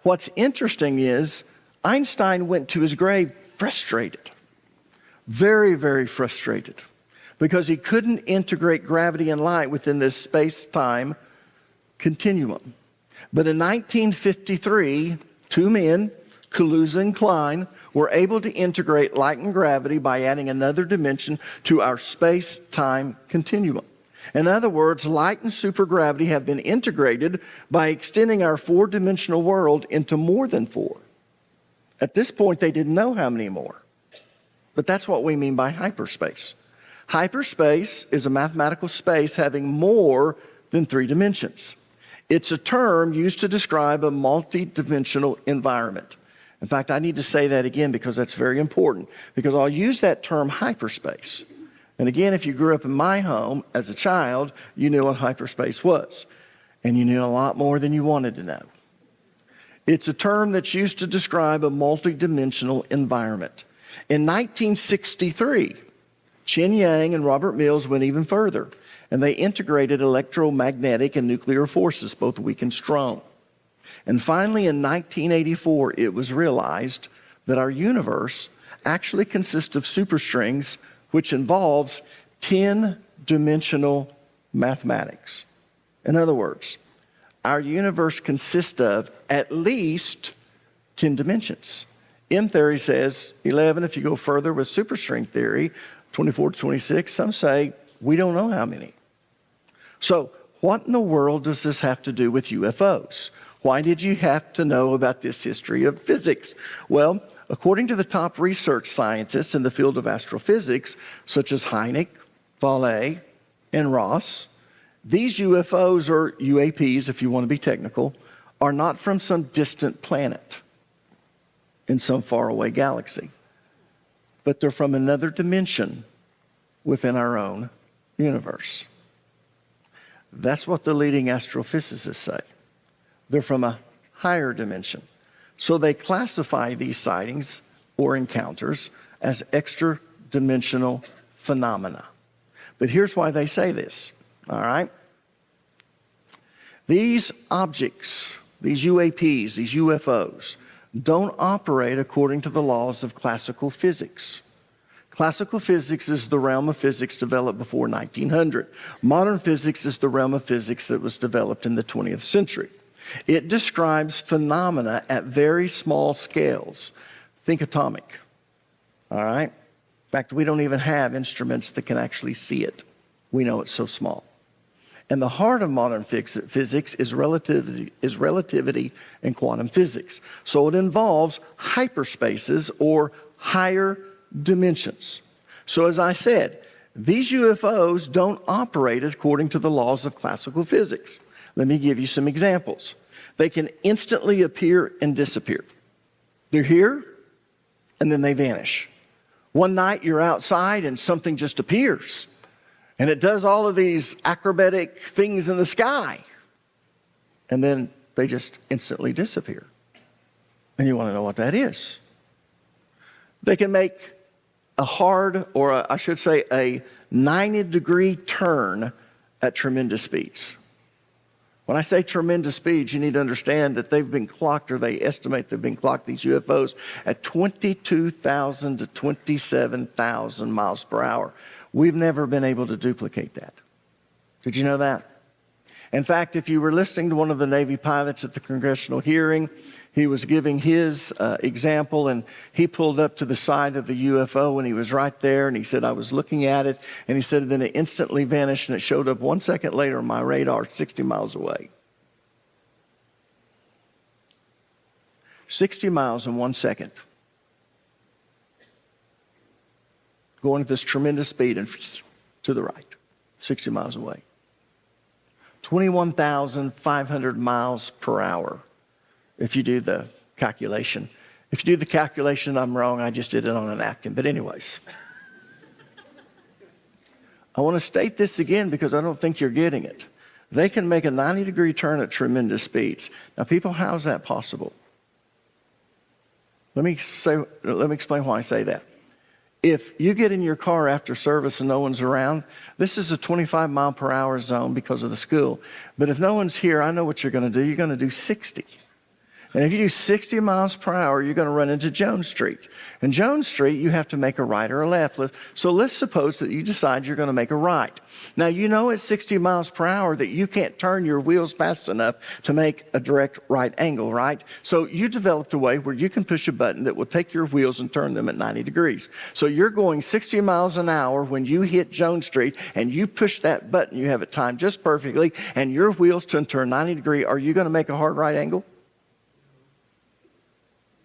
what's interesting is Einstein went to his grave frustrated, very, very frustrated, because he couldn't integrate gravity and light within this space-time continuum. But in 1953, two men, Kaluza and Klein, were able to integrate light and gravity by adding another dimension to our space-time continuum. In other words, light and supergravity have been integrated by extending our four-dimensional world into more than four. At this point, they didn't know how many more. But that's what we mean by hyperspace. Hyperspace is a mathematical space having more than three dimensions. It's a term used to describe a multi-dimensional environment. In fact, I need to say that again because that's very important, because I'll use that term hyperspace. And again, if you grew up in my home as a child, you knew what hyperspace was. And you knew a lot more than you wanted to know. It's a term that's used to describe a multi-dimensional environment. In 1963, Chen Yang and Robert Mills went even further, and they integrated electromagnetic and nuclear forces, both weak and strong. And finally, in 1984, it was realized that our universe actually consists of superstrings, which involves 10-dimensional mathematics. In other words, our universe consists of at least 10 dimensions. M theory says 11. If you go further with superstring theory, 24 to 26, some say we don't know how many. So what in the world does this have to do with UFOs? Why did you have to know about this history of physics? Well, according to the top research scientists in the field of astrophysics, such as Hynek, Vallée, and Ross, these UFOs, or UAPs if you want to be technical, are not from some distant planet in some faraway galaxy, but they're from another dimension within our own universe. That's what the leading astrophysicists say. They're from a higher dimension. So they classify these sightings or encounters as extra-dimensional phenomena. But here's why they say this, all right? These objects, these UAPs, these UFOs, don't operate according to the laws of classical physics. Classical physics is the realm of physics developed before 1900. Modern physics is the realm of physics that was developed in the 20th century. It describes phenomena at very small scales. Think atomic, all right? In fact, we don't even have instruments that can actually see it. We know it's so small. And the heart of modern physics is relativity and quantum physics. So it involves hyperspaces or higher dimensions. So as I said, these UFOs don't operate according to the laws of classical physics. Let me give you some examples. They can instantly appear and disappear. They're here, and then they vanish. One night you're outside and something just appears. And it does all of these acrobatic things in the sky. And then they just instantly disappear. And you want to know what that is. They can make a hard, or I should say a 90-degree turn at tremendous speeds. When I say tremendous speeds, you need to understand that they've been clocked, or they estimate they've been clocked, these UFOs, at 22,000 to 27,000 miles per hour. We've never been able to duplicate that. Did you know that? In fact, if you were listening to one of the Navy pilots at the congressional hearing, he was giving his example, and he pulled up to the side of the UFO, and he was right there, and he said, I was looking at it, and he said, then it instantly vanished, and it showed up 1 second later on my radar 60 miles away. 60 miles in 1 second. Going at this tremendous speed and to the right, 60 miles away. 21,500 miles per hour, if you do the calculation. If you do the calculation, I'm wrong. I just did it on a napkin. But anyways, I want to state this again because I don't think you're getting it. They can make a 90-degree turn at tremendous speeds. Now, people, how is that possible? Let me explain why I say that. If you get in your car after service and no one's around, this is a 25 mile per hour zone because of the school. But if no one's here, I know what you're going to do. You're going to do 60. And if you do 60 miles per hour, you're going to run into Jones Street. And Jones Street, you have to make a right or a left. So let's suppose that you decide you're going to make a right. Now, you know at 60 miles per hour that you can't turn your wheels fast enough to make a direct right angle, right? So you developed a way where you can push a button that will take your wheels and turn them at 90 degrees. So you're going 60 miles an hour when you hit Jones Street, and you push that button. You have it timed just perfectly, and your wheels turn 90 degrees. Are you going to make a hard right angle?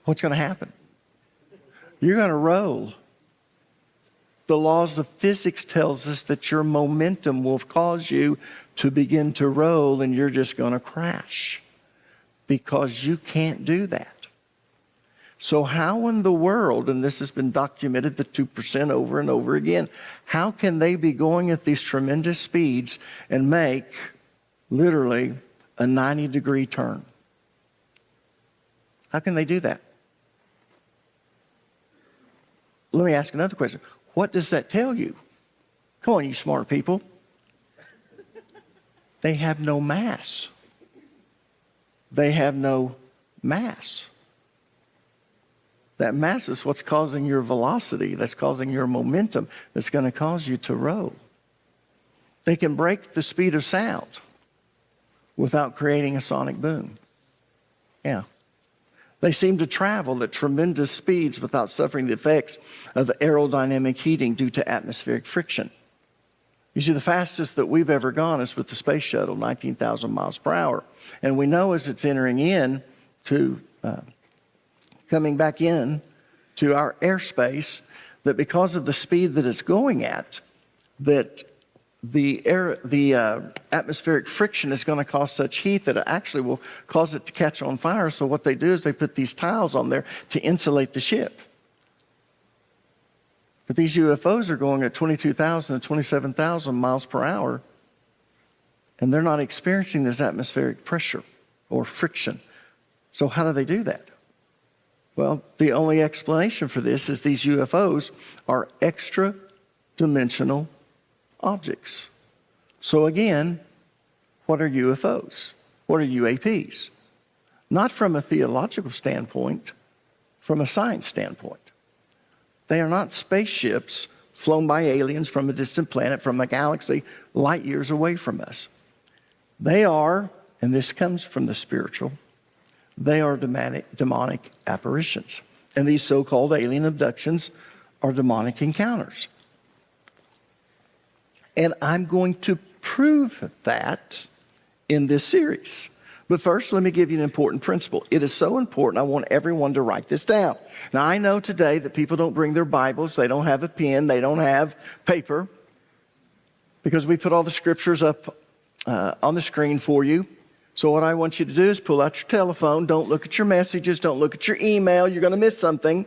What's going to happen? You're going to roll. The laws of physics tells us that your momentum will cause you to begin to roll, and you're just going to crash because you can't do that. So how in the world, and this has been documented, the 2% over and over again, how can they be going at these tremendous speeds and make literally a 90-degree turn? How can they do that? Let me ask another question. What does that tell you? Come on, you smart people. They have no mass. They have no mass. That mass is what's causing your velocity, that's causing your momentum, that's going to cause you to roll. They can break the speed of sound without creating a sonic boom. Yeah. They seem to travel at tremendous speeds without suffering the effects of aerodynamic heating due to atmospheric friction. You see, the fastest that we've ever gone is with the space shuttle, 19,000 miles per hour. And we know as it's entering in to, coming back in to our airspace, that because of the speed that it's going at, that the atmospheric friction is going to cause such heat that it actually will cause it to catch on fire. So what they do is they put these tiles on there to insulate the ship. But these UFOs are going at 22,000 to 27,000 miles per hour, and they're not experiencing this atmospheric pressure or friction. So how do they do that? Well, the only explanation for this is these UFOs are extra-dimensional objects. So again, what are UFOs? What are UAPs? Not from a theological standpoint, from a science standpoint. They are not spaceships flown by aliens from a distant planet, from a galaxy light years away from us. They are, and this comes from the spiritual, they are demonic apparitions. And these so-called alien abductions are demonic encounters. And I'm going to prove that in this series. But first, let me give you an important principle. It is so important, I want everyone to write this down. Now, I know today that people don't bring their Bibles, they don't have a pen, they don't have paper, because we put all the scriptures up on the screen for you. So what I want you to do is pull out your telephone, don't look at your messages, don't look at your email, you're going to miss something.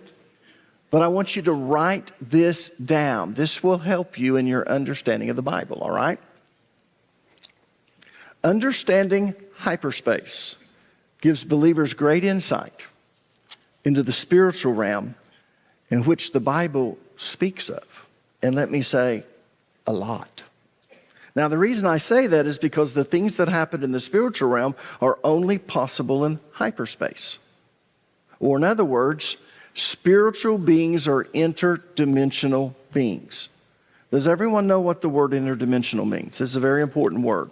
But I want you to write this down. This will help you in your understanding of the Bible, all right? Understanding hyperspace gives believers great insight into the spiritual realm in which the Bible speaks of. And let me say, a lot. Now, the reason I say that is because the things that happen in the spiritual realm are only possible in hyperspace. Or in other words, spiritual beings are interdimensional beings. Does everyone know what the word interdimensional means? This is a very important word.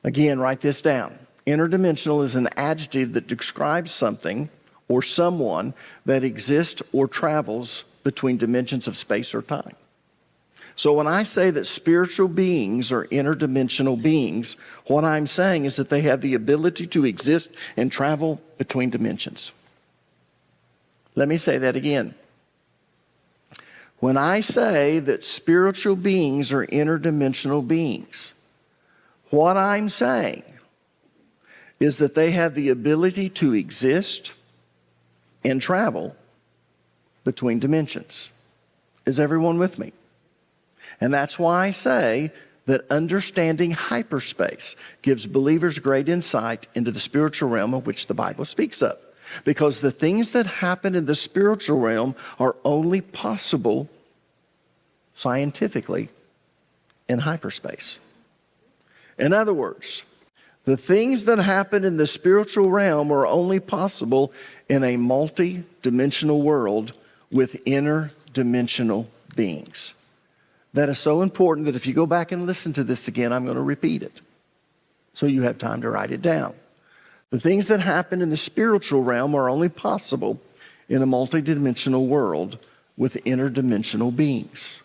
Again, write this down. Interdimensional is an adjective that describes something or someone that exists or travels between dimensions of space or time. So when I say that spiritual beings are interdimensional beings, what I'm saying is that they have the ability to exist and travel between dimensions. Let me say that again. When I say that spiritual beings are interdimensional beings, what I'm saying is that they have the ability to exist and travel between dimensions. Is everyone with me? And that's why I say that understanding hyperspace gives believers great insight into the spiritual realm of which the Bible speaks of. Because the things that happen in the spiritual realm are only possible scientifically in hyperspace. In other words, The things that happen in the spiritual realm are only possible in a multi-dimensional world with interdimensional beings. That is so important that if you go back and listen to this again, I'm going to repeat it so you have time to write it down. The things that happen in the spiritual realm are only possible in a multidimensional world with interdimensional beings.